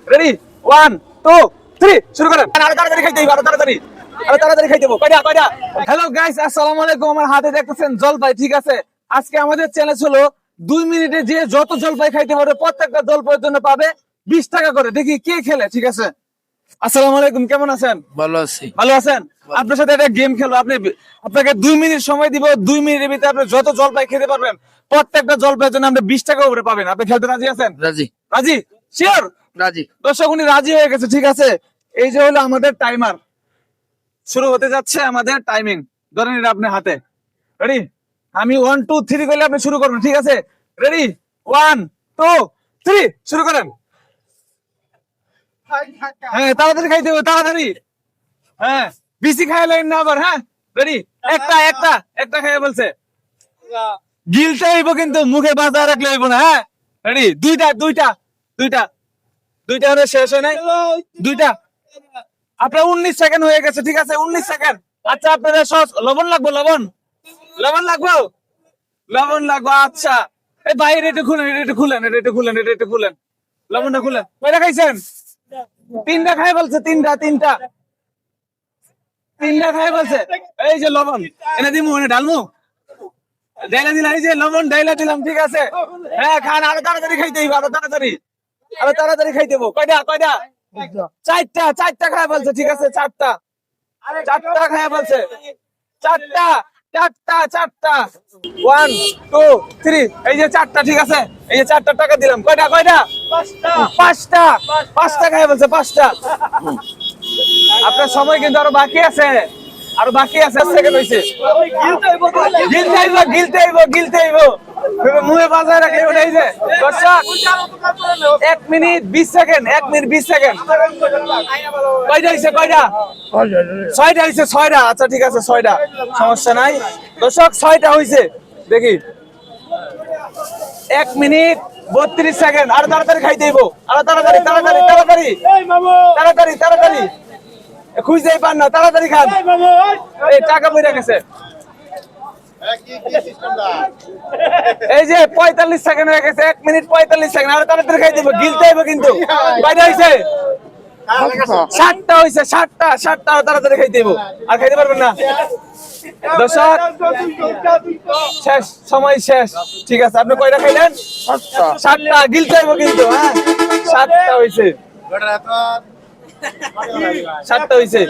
Ready 1 2 3 শুরু করেন। আরে তাড়াতাড়ি খাইতে হবে, তাড়াতাড়ি খাইতে হবে। কয়টা হ্যালো গাইস, আসসালামু আলাইকুম। আমার হাতে দেখতেছেন জলপাই, ঠিক আছে। আজকে আমাদের চ্যালেঞ্জ হলো 2 মিনিটে যে যত জলপাই খাইতে পারবে প্রত্যেকটা জলপাইয়ের জন্য পাবে 20 টাকা করে। দেখি কে খেলে, ঠিক আছে। আসসালামু আলাইকুম, কেমন আছেন? ভালো আছি। ভালো আছেন? আপনার সাথে একটা গেম খেলবো। আপনাকে 2 মিনিট সময় দিব। 2 মিনিটের ভিতরে আপনি যত জলপাই খেতে পারবেন প্রত্যেকটা জলপাইয়ের জন্য আপনি 20 টাকা করে পাবেন। আপনি খেলতে রাজি আছেন? রাজি। রাজি? শিওর? রাজি। দর্শক উনি রাজি হয়ে গেছে, ঠিক আছে। এই যে হলো আমাদের টাইমার, শুরু হতে যাচ্ছে আমাদের টাইমিং। ধরেন এটা আপনার হাতে। রেডি? আমি 1 2 3 করলে আপনি শুরু করবেন, ঠিক আছে। রেডি 1 2 3 শুরু করেন। হ্যাঁ, তাড়াতাড়ি খাইতে হবে, তাড়াতাড়ি। হ্যাঁ, বেশি খাইলেন না আবার। হ্যাঁ, রেডি? একটা খাইয়ে বলছে। গিলতে হইব কিন্তু, মুখে বাজায় রাখলে হইব না। হ্যাঁ, রেডি? দুইটা হলে শেষ হয় নাই। দুইটা। আপনার 19 সেকেন্ড হয়ে গেছে, ঠিক আছে। 19 সেকেন্ড। আচ্ছা, আপনাদের লবণ লাগবো? লবণ লাগবো। আচ্ছা, এই ভাই এটা খুলেন। লবণটা খুলেন। কয়টা খাইছেন? 3টা খাই বলছে। তিনটা খাই বলছে। এই যে লবণ এনে দিমু, এনে ঢালমু। ডাইলা দিলাম, এই যে লবণ ডাইলা দিলাম, ঠিক আছে। হ্যাঁ, খান। আরো তাড়াতাড়ি খাইতে হইব, আরো তাড়াতাড়ি খাইতে হইব। কয়টা? চারটা খাই বলছে, ঠিক আছে। চারটা খাই বলছে। চারটা 1 2 3 এই যে 4টা, ঠিক আছে। এই যে 4টা টাকা দিলাম। কয়টা? পাঁচটা খাই বলছে। 5টা। আপনার সময় কিন্তু আরো বাকি আছে। সেকেন্ড হইছে। গিলতে হইব। মুহে বাজায় রাখলে ওটাই যে দর্শক 1 মিনিট 20 সেকেন্ড। কয়টা হইছে? 6টা হইছে। 6টা। আচ্ছা, ঠিক আছে, 6টা, সমস্যা নাই। দর্শক 6টা হইছে। দেখি 1 মিনিট 32 সেকেন্ড। আর তাড়াতাড়ি খাইতে হইব, আর তাড়াতাড়ি। খুঁজতেই পান না, তাড়াতাড়ি খান। এই টাকা পড়ে গেছে। এই যে 45 সেকেন্ড হয়ে গেছে। 1 মিনিট 45 সেকেন্ড। আর তাড়াতাড়ি খাইতে হইব, গিলতে হইব কিন্তু। কয়টা হইছে? 7টা হইছে। 7টা। আর তাড়াতাড়ি খাইতে হইব, আর খাইতে পারবেন না। দর্শক শেষ, সময় শেষ, ঠিক আছে। আপনি কয়টা খাইলেন? 7টা। গিলতে হইব কিন্তু। হ্যাঁ, 7টা হইছে। 7টা হইছে।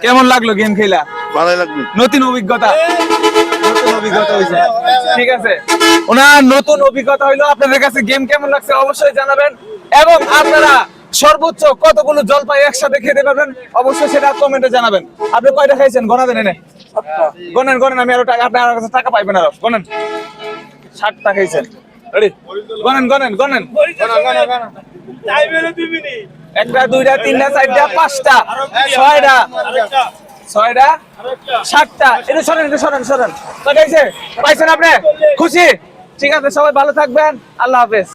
কেমন লাগলো গেম খেলা? ভালোই লাগবে। নতুন অভিজ্ঞতা হইছে, ঠিক আছে। ওনার নতুন অভিজ্ঞতা হইলো। আপনাদের কাছে গেম কেমন লাগছে অবশ্যই জানাবেন, এবং আপনারা সর্বোচ্চ কতগুলো জলপাই একসাথে খেতে পারবেন অবশ্যই সেটা কমেন্টে জানাবেন। আপনি কয়টা খাইছেন? গণাবেন এনে। গণেন। আমি আরো টাকা, আপনার কাছে টাকা পাইবেন আরো। গণেন। 7টা খাইছেন। রেডি? গণেন। 1টা 2টা 3টা 4টা 5টা 6টা 7টা। এটা সরেন। কয়টা হইছে? পাইছেন আপনি? খুশি? ঠিক আছে, সবাই ভালো থাকবেন। আল্লাহ হাফেজ।